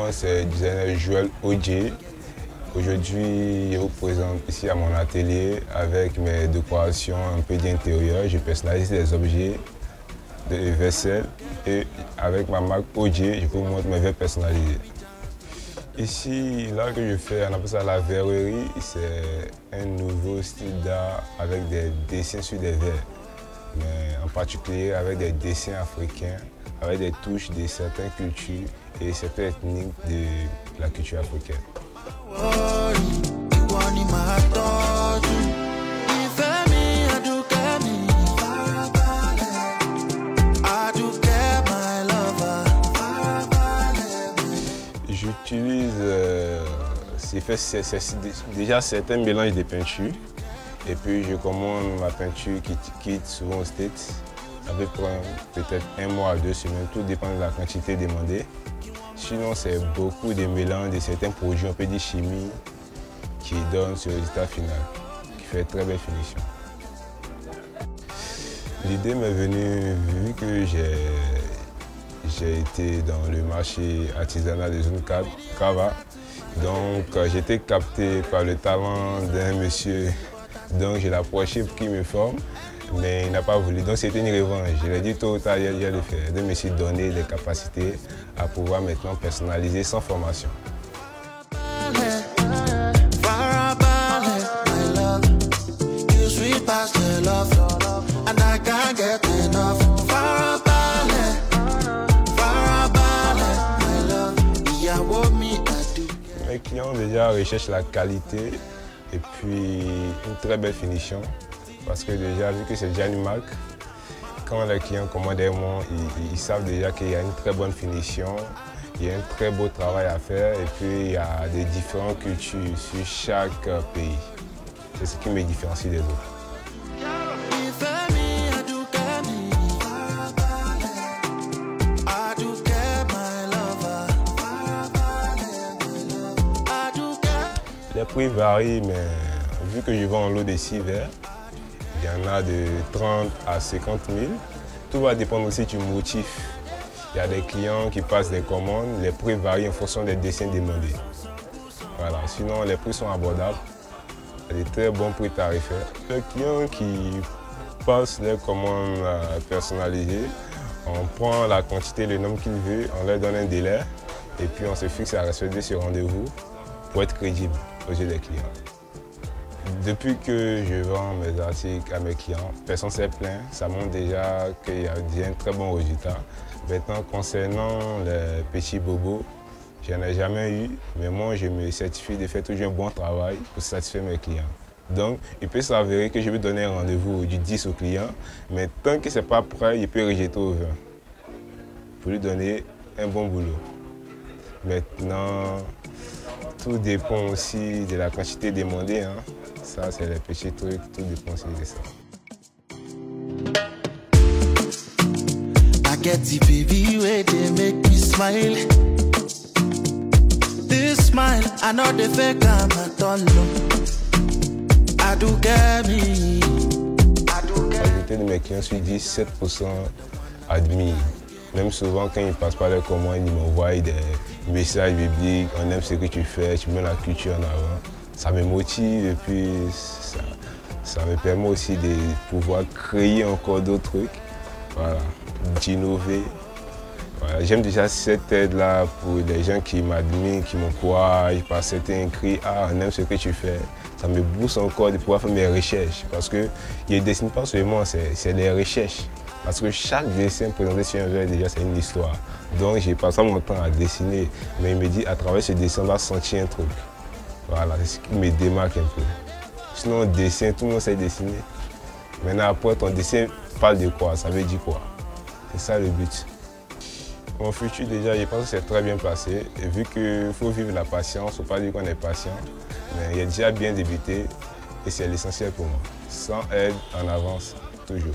nom, c'est designer Joël Odje. Aujourd'hui, je vous présente ici à mon atelier avec mes décorations un peu d'intérieur. Je personnalise des objets de vaisselle et avec ma marque Odje, je vous montre mes verres personnalisés. Ici, là que je fais, on appelle ça la verrerie. C'est un nouveau style d'art avec des dessins sur des verres, mais en particulier avec des dessins africains, avec des touches de certaines cultures et certaines ethnies de la culture africaine. J'utilise déjà certains mélanges de peintures et puis je commande ma peinture qui quitte souvent aux States. Ça peut prendre peut-être 1 mois à 2 semaines, tout dépend de la quantité demandée. Sinon, c'est beaucoup de mélanges de certains produits, on peut dire chimie, qui donnent ce résultat final, qui fait très belle finition. L'idée m'est venue vu que j'ai été dans le marché artisanal de zone Cava. Donc j'ai été capté par le talent d'un monsieur. Donc je l'ai approché pour qu'il me forme, mais il n'a pas voulu. Donc c'était une revanche. Je lui ai dit tôt ou tard, il allait le faire. De me donner les capacités à pouvoir maintenant personnaliser sans formation. Mes clients déjà recherchent la qualité et puis une très belle finition parce que déjà vu que c'est déjà une marque, quand les clients commandent moi, ils savent déjà qu'il y a une très bonne finition, il y a un très beau travail à faire et puis il y a des différentes cultures sur chaque pays. C'est ce qui me différencie des autres. Les prix varient, mais vu que je vends en lot de 6 verres, il y en a de 30 à 50 000. Tout va dépendre aussi du motif. Il y a des clients qui passent des commandes, les prix varient en fonction des dessins demandés. Voilà. Sinon, les prix sont abordables. Il y a des très bons prix tarifaires. Les clients qui passent les commandes personnalisées, on prend la quantité, le nombre qu'ils veulent, on leur donne un délai et puis on se fixe à respecter ce rendez-vous pour être crédible aux yeux des clients. Depuis que je vends mes articles à mes clients, personne ne s'est plaint. Ça montre déjà qu'il y a déjà un très bon résultat. Maintenant, concernant les petits bobos, je n'en ai jamais eu, mais moi, je me certifie de faire toujours un bon travail pour satisfaire mes clients. Donc, il peut s'avérer que je vais donner un rendez-vous du 10 au client, mais tant que ce n'est pas prêt, il peut rejeter au 20 pour lui donner un bon boulot. Maintenant, tout dépend aussi de la quantité demandée. Hein. Ça, c'est les petits trucs, tout dépend aussi de ça. I get the baby where they make me smile. This smile, I know the fake I'm not all. I do get me. La majorité de mes clients sur 17% admis. Même souvent, quand ils ne passent pas les commandes, ils m'envoient des messages bibliques, on aime ce que tu fais, tu mets la culture en avant. Ça me motive et puis ça me permet aussi de pouvoir créer encore d'autres trucs, voilà, d'innover. Voilà. J'aime déjà cette aide-là pour les gens qui m'admirent, qui m'encouragent par certains cris, ah, on aime ce que tu fais. Ça me booste encore de pouvoir faire mes recherches parce que je ne dessine pas seulement, c'est des recherches. Parce que chaque dessin présenté sur un verre, déjà, c'est une histoire. Donc, je passe mon temps à dessiner. Mais il me dit, à travers ce dessin, on va sentir un truc. Voilà, c'est ce qui me démarque un peu. Sinon, on dessine, tout le monde sait dessiner. Maintenant, après, ton dessin parle de quoi? Ça veut dire quoi? C'est ça le but. Mon futur, déjà, je pense que c'est très bien passé. Et vu qu'il faut vivre la patience, il ne faut pas dire qu'on est patient. Mais il a déjà bien débuté et c'est l'essentiel pour moi. Sans aide, on avance toujours.